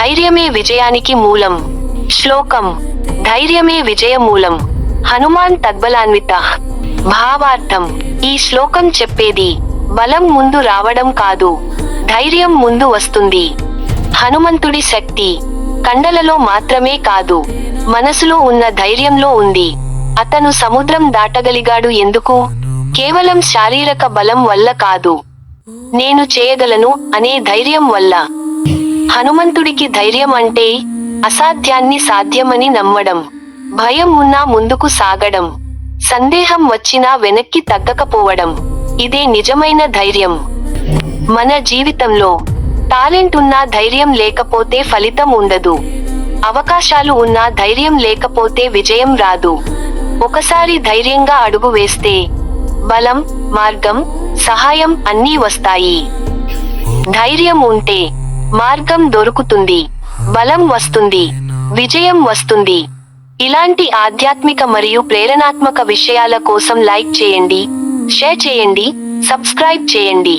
ధైర్యమే విజయానికి మూలం. శ్లోకం: ధైర్యమే విజయమూలం. హనుమాన్ తద్బలాన్విత. భావార్థం: ఈ శ్లోకం చెప్పేది బలం ముందు రావడం కాదు, ధైర్యం ముందు వస్తుంది. హనుమంతుడి శక్తి కండలలో మాత్రమే కాదు, మనసులో ఉన్న ధైర్యంలో ఉంది. అతను సముద్రం దాటగలిగాడు ఎందుకు? కేవలం శారీరక బలం వల్ల కాదు, నేను చేయగలను అనే ధైర్యం వల్ల. హనుమంతుడికి ధైర్యం అంటే అసాధ్యాన్ని సాధ్యమని నమ్మడం, భయం ఉన్నా ముందుకు సాగడం, సందేహం వచ్చినా వెనక్కి తగ్గకపోవడం. ఇదే నిజమైన ధైర్యం. మన జీవితంలో టాలెంట్ ఉన్నా ధైర్యం లేకపోతే ఫలితం ఉండదు. అవకాశాలు ఉన్నా ధైర్యం లేకపోతే విజయం రాదు. ఒకసారి ధైర్యంగా అడుగు వేస్తే బలం, మార్గం, సహాయం అన్నీ వస్తాయి. ధైర్యం ఉంటే మార్గం దొరుకుతుంది, బలం వస్తుంది, విజయం వస్తుంది. ఇలాంటి ఆధ్యాత్మిక మరియు ప్రేరణాత్మక విషయాల కోసం లైక్ చేయండి, షేర్ చేయండి, సబ్స్క్రైబ్ చేయండి.